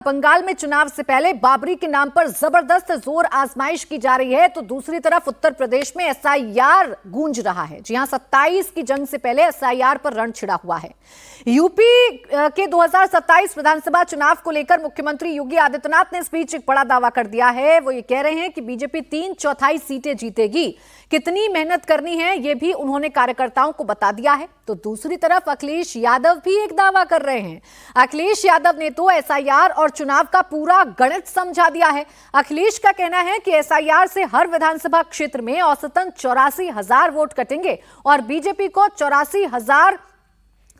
बंगाल में चुनाव से पहले बाबरी के नाम पर जबरदस्त जोर आजमाइश की जा रही है, तो दूसरी तरफ उत्तर प्रदेश में एसआईआर गूंज रहा है। जी हां, 27 की जंग से पहले एसआईआर पर रण छिड़ा हुआ है। यूपी के 2027 विधानसभा चुनाव को लेकर मुख्यमंत्री योगी आदित्यनाथ ने इस बीच एक बड़ा दावा कर दिया है। वो ये कह रहे हैं कि बीजेपी 3/4 सीटें जीतेगी। कितनी मेहनत करनी है ये भी उन्होंने कार्यकर्ताओं को बता दिया है। तो दूसरी तरफ अखिलेश यादव भी एक दावा कर रहे हैं। अखिलेश यादव ने तो एसआईआर और चुनाव का पूरा गणित समझा दिया है। अखिलेश का कहना है कि एसआईआर से हर विधानसभा क्षेत्र में औसतन 84,000 वोट कटेंगे और बीजेपी को 84,000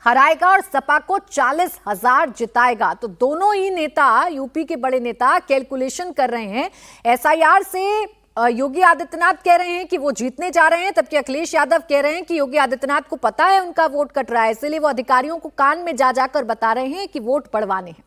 हराएगा और सपा को 40,000 जिताएगा। तो दोनों ही नेता, यूपी के बड़े नेता, कैलकुलेशन कर रहे हैं। एसआईआर से योगी आदित्यनाथ कह रहे हैं कि वो जीतने जा रहे हैं, जबकि अखिलेश यादव कह रहे हैं कि योगी आदित्यनाथ को पता है उनका वोट कट रहा है, इसलिए वो अधिकारियों को कान में जा जाकर बता रहे हैं कि वोट बढ़वाने हैं।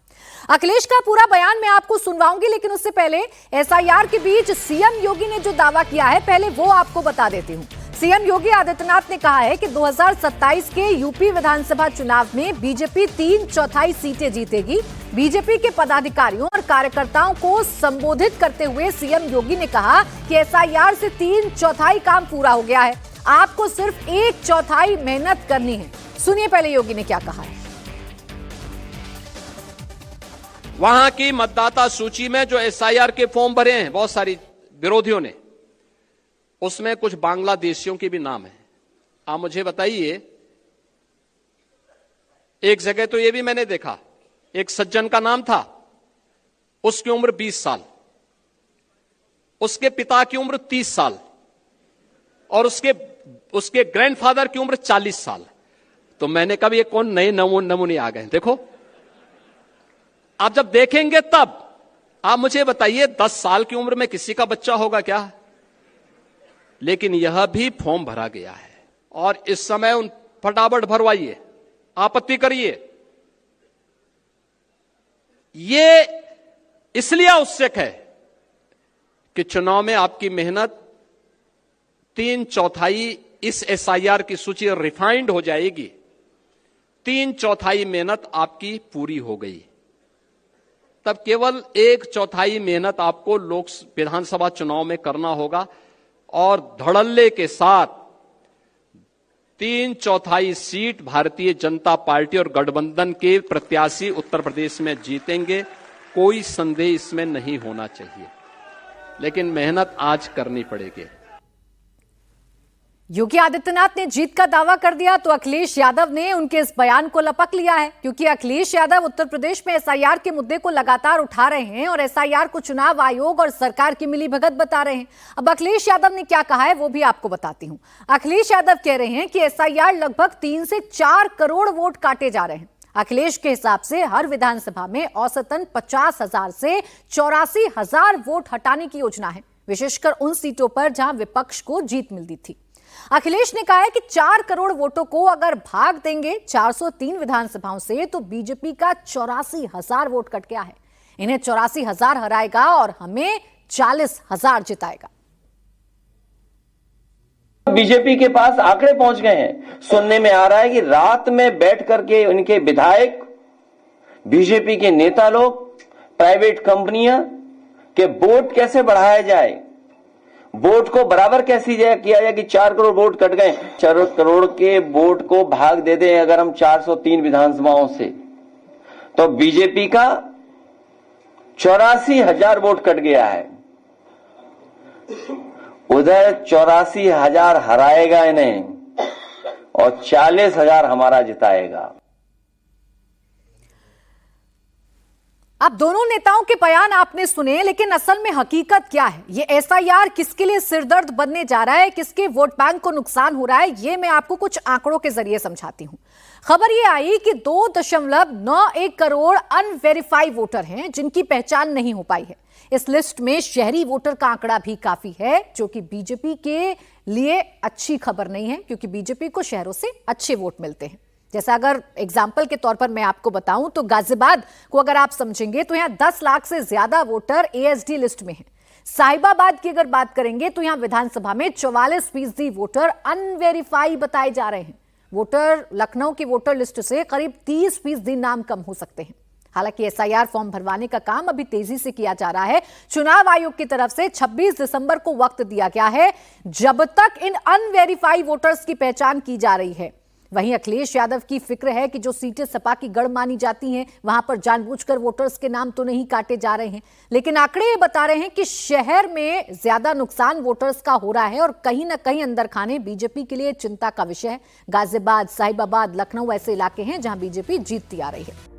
अखिलेश का पूरा बयान मैं आपको सुनवाऊंगी, लेकिन उससे पहले एसआईआर के बीच सीएम योगी ने जो दावा किया है पहले वो आपको बता देती हूं। सीएम योगी आदित्यनाथ ने कहा है कि 2027 के यूपी विधानसभा चुनाव में बीजेपी 3/4 सीटें जीतेगी। बीजेपी के पदाधिकारियों और कार्यकर्ताओं को संबोधित करते हुए सीएम योगी ने कहा कि एसआईआर से 3/4 काम पूरा हो गया है, आपको सिर्फ 1/4 मेहनत करनी है। सुनिए पहले योगी ने क्या कहा है। वहां की मतदाता सूची में जो एसआईआर के फॉर्म भरे हैं बहुत सारी विरोधियों ने, उसमें कुछ बांग्लादेशियों के भी नाम है। आप मुझे बताइए, एक जगह तो यह भी मैंने देखा, एक सज्जन का नाम था, उसकी उम्र 20 साल, उसके पिता की उम्र 30 साल और उसके ग्रैंडफादर की उम्र 40 साल। तो मैंने कहा ये कौन नए नमूने आ गए। देखो, आप जब देखेंगे तब आप मुझे बताइए 10 साल की उम्र में किसी का बच्चा होगा क्या? लेकिन यह भी फॉर्म भरा गया है और इस समय उन फटाफट भरवाइए, आपत्ति करिए। ये इसलिए आवश्यक है कि चुनाव में आपकी मेहनत 3/4 इस एसआईआर की सूची रिफाइंड हो जाएगी। 3/4 मेहनत आपकी पूरी हो गई, तब केवल 1/4 मेहनत आपको विधानसभा चुनाव में करना होगा और धड़ल्ले के साथ 3/4 सीट भारतीय जनता पार्टी और गठबंधन के प्रत्याशी उत्तर प्रदेश में जीतेंगे। कोई संदेह इसमें नहीं होना चाहिए, लेकिन मेहनत आज करनी पड़ेगी। योगी आदित्यनाथ ने जीत का दावा कर दिया तो अखिलेश यादव ने उनके इस बयान को लपक लिया है, क्योंकि अखिलेश यादव उत्तर प्रदेश में एसआईआर के मुद्दे को लगातार उठा रहे हैं और एसआईआर को चुनाव आयोग और सरकार की मिलीभगत बता रहे हैं। अब अखिलेश यादव ने क्या कहा है वो भी आपको बताती हूं। अखिलेश यादव कह रहे हैं कि एसआईआर लगभग 3 से 4 करोड़ वोट काटे जा रहे हैं। अखिलेश के हिसाब से हर विधानसभा में औसतन 50,000 से 84,000 वोट हटाने की योजना है, विशेषकर उन सीटों पर जहां विपक्ष को जीत मिलती थी। अखिलेश ने कहा है कि 4 करोड़ वोटों को अगर भाग देंगे 403 विधानसभाओं से तो बीजेपी का 84,000 वोट कट गया है। इन्हें 84,000 हराएगा और हमें 40,000 जिताएगा। बीजेपी के पास आंकड़े पहुंच गए हैं। सुनने में आ रहा है कि रात में बैठ करके उनके विधायक, बीजेपी के नेता लोग, प्राइवेट कंपनियां के वोट कैसे बढ़ाया जाए, वोट को बराबर कैसे किया जाए कि 4 करोड़ वोट कट गए। 4 करोड़ के वोट को भाग दे दें अगर हम 403 विधानसभाओं से, तो बीजेपी का 84,000 वोट कट गया है। उधर 84,000 हराएगा इन्हें और 40,000 हमारा जिताएगा। अब दोनों नेताओं के बयान आपने सुने, लेकिन असल में हकीकत क्या है? ये एसआईआर किसके लिए सिरदर्द बनने जा रहा है, किसके वोट बैंक को नुकसान हो रहा है, ये मैं आपको कुछ आंकड़ों के जरिए समझाती हूं। खबर ये आई कि 2.91 करोड़ अनवेरिफाइड वोटर हैं जिनकी पहचान नहीं हो पाई है। इस लिस्ट में शहरी वोटर का आंकड़ा भी काफी है, जो कि बीजेपी के लिए अच्छी खबर नहीं है, क्योंकि बीजेपी को शहरों से अच्छे वोट मिलते हैं। जैसा अगर एग्जाम्पल के तौर पर मैं आपको बताऊं तो गाजियाबाद को अगर आप समझेंगे तो यहां 10 लाख से ज्यादा वोटर एएसडी लिस्ट में हैं। साहिबाबाद की अगर बात करेंगे तो यहां विधानसभा में 44% वोटर अनवेरिफाई बताए जा रहे हैं। वोटर लखनऊ की वोटर लिस्ट से करीब 30% नाम कम हो सकते हैं। हालांकि एसआईआर फॉर्म भरवाने का काम अभी तेजी से किया जा रहा है। चुनाव आयोग की तरफ से 26 दिसंबर को वक्त दिया गया है, जब तक इन अनवेरीफाइड वोटर्स की पहचान की जा रही है। वहीं अखिलेश यादव की फिक्र है कि जो सीटें सपा की गढ़ मानी जाती हैं, वहां पर जानबूझकर वोटर्स के नाम तो नहीं काटे जा रहे हैं, लेकिन आंकड़े ये बता रहे हैं कि शहर में ज्यादा नुकसान वोटर्स का हो रहा है और कहीं ना कहीं अंदर खाने बीजेपी के लिए चिंता का विषय है। गाजियाबाद, साहिबाबाद, लखनऊ ऐसे इलाके हैं जहां बीजेपी जीतती आ रही है।